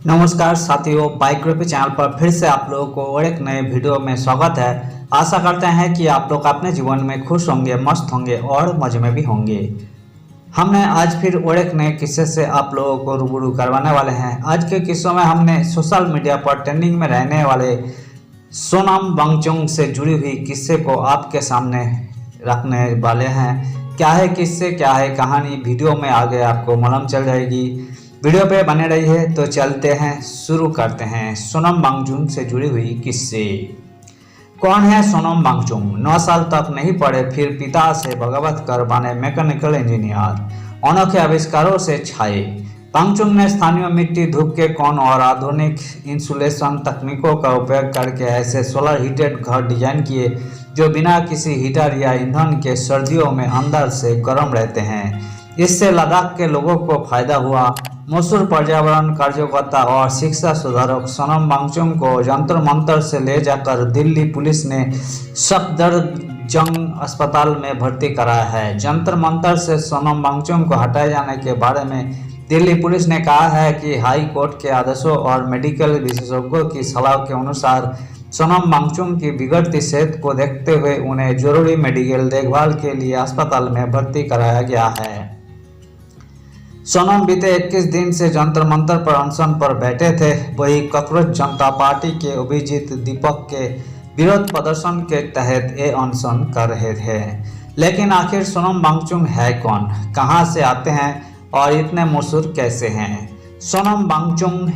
नमस्कार साथियों, bike group channel पर फिर से आप लोगों को और एक नए वीडियो में स्वागत है। आशा करते हैं कि आप लोग अपने जीवन में खुश होंगे, मस्त होंगे और मजे में भी होंगे। हमने आज फिर और एक नए किस्से से आप लोगों को रूबरू करवाने वाले हैं। आज के किस्सों में हमने सोशल मीडिया पर ट्रेंडिंग में रहने वाले सोनम वांगचुक से जुड़ी हुई किस्से को आपके सामने रखने वाले हैं। क्या है किस्से, क्या है कहानी, वीडियो में आगे आपको मालूम चल जाएगी। वीडियो पे बने रहिए। तो चलते हैं, शुरू करते हैं सोनम वांगचुक से जुड़ी हुई किस्से। कौन है सोनम वांगचुक? 9 साल तक नहीं पढ़े, फिर पिता से बगावत कर बने मैकेनिकल इंजीनियर। अनोखे आविष्कारों से छाए, वांगचुक ने स्थानीय मिट्टी, धूप के कोण और आधुनिक इंसुलेशन तकनीकों का उपयोग करके ऐसे सोलर हीटेड घर डिजाइन किए जो बिना किसी हीटर या ईंधन के सर्दियों में अंदर से गर्म रहते हैं। इससे लद्दाख के लोगों को फायदा हुआ। मशहूर पर्यावरण कार्यकर्ता और शिक्षा सुधारक सोनम वांगचुक को जंतर मंतर से ले जाकर दिल्ली पुलिस ने सफदरजंग अस्पताल में भर्ती कराया है। जंतर मंतर से सोनम वांगचुक को हटाए जाने के बारे में दिल्ली पुलिस ने कहा है कि हाई कोर्ट के आदेशों और मेडिकल विशेषज्ञों की सलाह के अनुसार सोनम वांगचुक की बिगड़ती सेहत को देखते हुए उन्हें जरूरी मेडिकल देखभाल के लिए अस्पताल में भर्ती कराया गया है। सोनम बीते 21 दिन से जंतर मंतर पर अनशन पर बैठे थे। वही कॉकरोच जनता पार्टी के अभिजीत दीपक के विरोध प्रदर्शन के तहत ये अनशन कर रहे थे। लेकिन आखिर सोनम वांगचुक है कौन, कहां से आते हैं और इतने मशहूर कैसे हैं? सोनम वांगचुक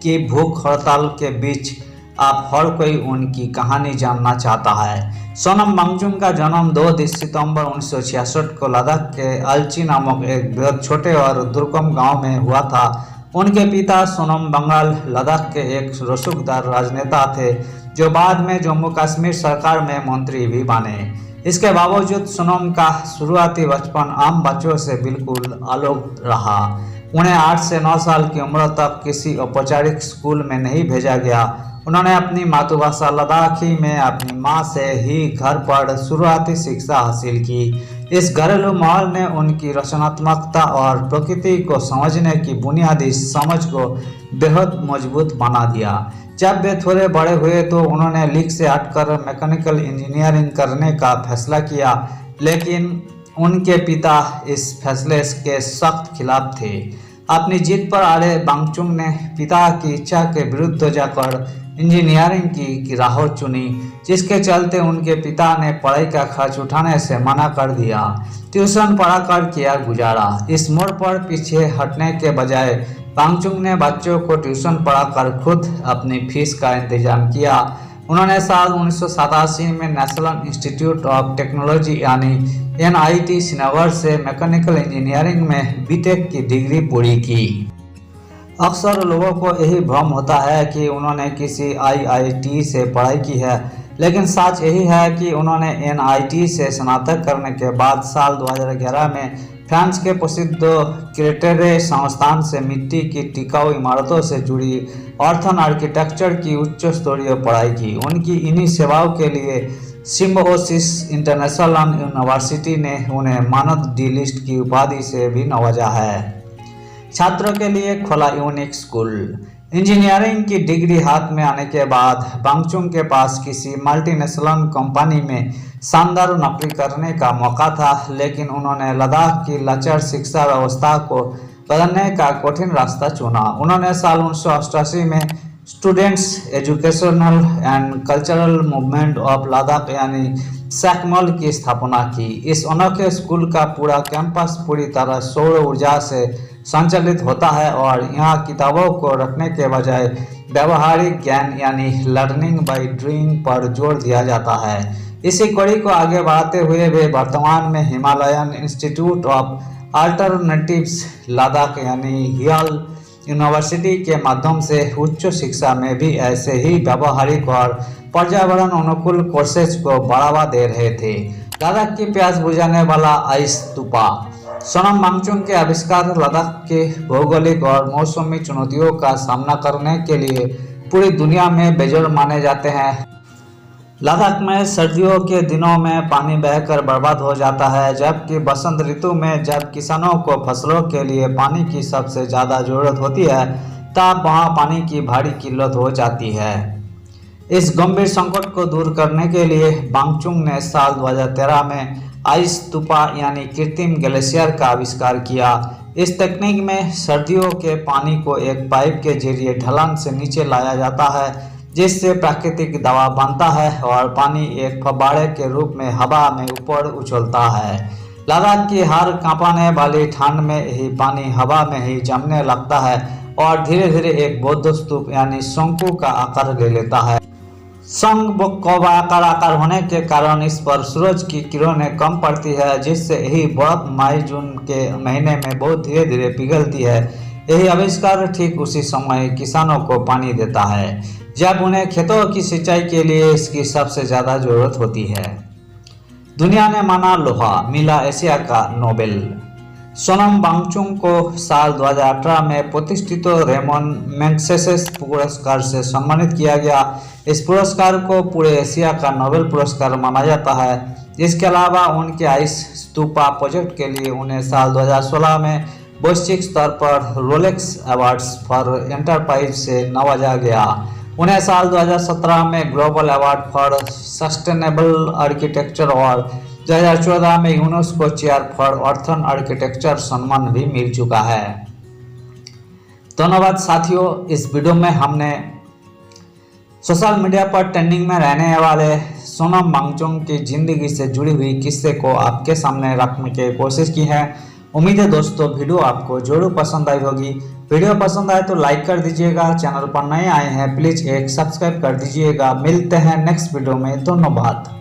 की भूख हड़ताल के बीच आप हर कोई उनकी कहानी जानना चाहता है। सोनम वांगचुक का जन्म 2 सितंबर 1966 को लद्दाख के अलची नामक एक बेहद छोटे और दुर्गम गांव में हुआ था। उनके पिता सोनम वांगल लद्दाख के एक रसूखदार राजनेता थे जो बाद में जम्मू कश्मीर सरकार में मंत्री भी बने। इसके बावजूद सोनम का शुरुआती बचपन आम बच्चों से बिल्कुल अलग रहा। उन्हें 8 से 9 साल की उम्र तक किसी औपचारिक स्कूल में नहीं भेजा गया। उन्होंने अपनी मातृभाषा लद्दाखी में अपनी माँ से ही घर पर शुरुआती शिक्षा हासिल की। इस घरेलू माहौल ने उनकी रचनात्मकता और प्रकृति को समझने की बुनियादी समझ को बेहद मजबूत बना दिया। जब वे थोड़े बड़े हुए तो उन्होंने लीग से हटकर मैकेनिकल इंजीनियरिंग करने का फैसला किया, लेकिन उनके पिता इस फैसले के सख्त खिलाफ थे। अपनी जिद पर अड़े वांगचुक ने पिता की इच्छा के विरुद्ध जाकर इंजीनियरिंग की राह चुनी, जिसके चलते उनके पिता ने पढ़ाई का खर्च उठाने से मना कर दिया। ट्यूशन पढ़ाकर किया गुजारा। इस मोड़ पर पीछे हटने के बजाय वांगचुक ने बच्चों को ट्यूशन पढ़ाकर खुद अपनी फीस का इंतजाम किया। उन्होंने साल 1987 में नेशनल इंस्टीट्यूट ऑफ टेक्नोलॉजी यानी NIT श्रीनगर से मैकेनिकल इंजीनियरिंग में बीटेक की डिग्री पूरी की। अक्सर लोगों को यही भ्रम होता है कि उन्होंने किसी IIT से पढ़ाई की है, लेकिन सच यही है कि उन्होंने NIT से स्नातक करने के बाद साल 2011 में फ्रांस के प्रसिद्ध क्रेटेरे संस्थान से मिट्टी की टिकाऊ इमारतों से जुड़ी अर्थन आर्किटेक्चर की उच्च स्तरीय पढ़ाई की। उनकी इन्हीं सेवाओं के लिए सिम्बोसिस इंटरनेशनल यूनिवर्सिटी ने उन्हें मानद डी लिस्ट की उपाधि से भी नवाजा है। छात्रों के लिए खोला यूनिक स्कूल। इंजीनियरिंग की डिग्री हाथ में आने के बाद वांगचुक के पास किसी मल्टीनेशनल कंपनी में शानदार नौकरी करने का मौका था, लेकिन उन्होंने लद्दाख की लाचार शिक्षा व्यवस्था को बदलने का कठिन रास्ता चुना। उन्होंने साल 1988 में students educational and cultural movement of Ladakh यानी सैकमल की स्थापना की। इस अनोखे स्कूल का पूरा कैंपस पूरी तरह सौर ऊर्जा से संचालित होता है और यहाँ किताबों को रखने के बजाय व्यावहारिक ज्ञान यानी लर्निंग बाय डूइंग पर जोर दिया जाता है। इसी कड़ी को आगे बढ़ाते हुए वे वर्तमान में Himalayan institute of alternatives Ladakh यानी हियल यूनिवर्सिटी के माध्यम से उच्च शिक्षा में भी ऐसे ही व्यावहारिक और पर्यावरण अनुकूल कोर्सेज को बढ़ावा दे रहे थे। लद्दाख की प्यास बुझाने वाला आइस तूफा। सोनम वांगचुक के आविष्कार लद्दाख के भौगोलिक और मौसमी चुनौतियों का सामना करने के लिए पूरी दुनिया में बेजोड़ माने जाते हैं। लद्दाख में सर्दियों के दिनों में पानी बहकर बर्बाद हो जाता है, जबकि बसंत ऋतु में जब किसानों को फसलों के लिए पानी की सबसे ज़्यादा ज़रूरत होती है, तब वहाँ पानी की भारी किल्लत हो जाती है। इस गंभीर संकट को दूर करने के लिए बांगचुंग ने साल 2013 में आइस स्तूपा यानी कृत्रिम ग्लेशियर का आविष्कार किया। इस तकनीक में सर्दियों के पानी को एक पाइप के जरिए ढलान से नीचे लाया जाता है, जिससे प्राकृतिक दबाव बनता है और पानी एक फव्वारे के रूप में हवा में ऊपर उछलता है। लद्दाख की हार कांपने वाली ठंड में ही पानी हवा में ही जमने लगता है और धीरे धीरे एक बौद्ध स्तूप यानी शंकु का आकार ले लेता है। शंख आकार होने के कारण इस पर सूरज की किरणें कम पड़ती है, जिससे यही बर्फ मई जून के महीने में बहुत धीरे धीरे पिघलती है। यही आविष्कार ठीक उसी समय किसानों को पानी देता है जब उन्हें खेतों की सिंचाई के लिए इसकी सबसे ज़्यादा जरूरत होती है। दुनिया ने माना लोहा, मिला एशिया का नोबेल। सोनम वांगचुक को साल 2018 में प्रतिष्ठित रेमन मैग्सेसे पुरस्कार से सम्मानित किया गया। इस पुरस्कार को पूरे एशिया का नोबेल पुरस्कार माना जाता है। इसके अलावा उनके आइस स्तूपा प्रोजेक्ट के लिए उन्हें साल 2016 में वैश्विक स्तर पर रोलेक्स अवार्ड्स फॉर एंटरप्राइज से नवाजा गया। उन्हें साल 2017 में global award for sustainable architecture और 2014 में UNESCO chair for earthen architecture सम्मान भी मिल चुका है। धन्यवाद साथियों, इस वीडियो में हमने सोशल मीडिया पर ट्रेंडिंग में रहने वाले सोनम वांगचुक की जिंदगी से जुड़ी हुई किस्से को आपके सामने रखने की कोशिश की है। उम्मीद है दोस्तों वीडियो आपको जरूर पसंद आई होगी। वीडियो पसंद आए तो लाइक कर दीजिएगा, चैनल पर नए आए हैं प्लीज एक सब्सक्राइब कर दीजिएगा। मिलते हैं नेक्स्ट वीडियो में, धन्यवाद।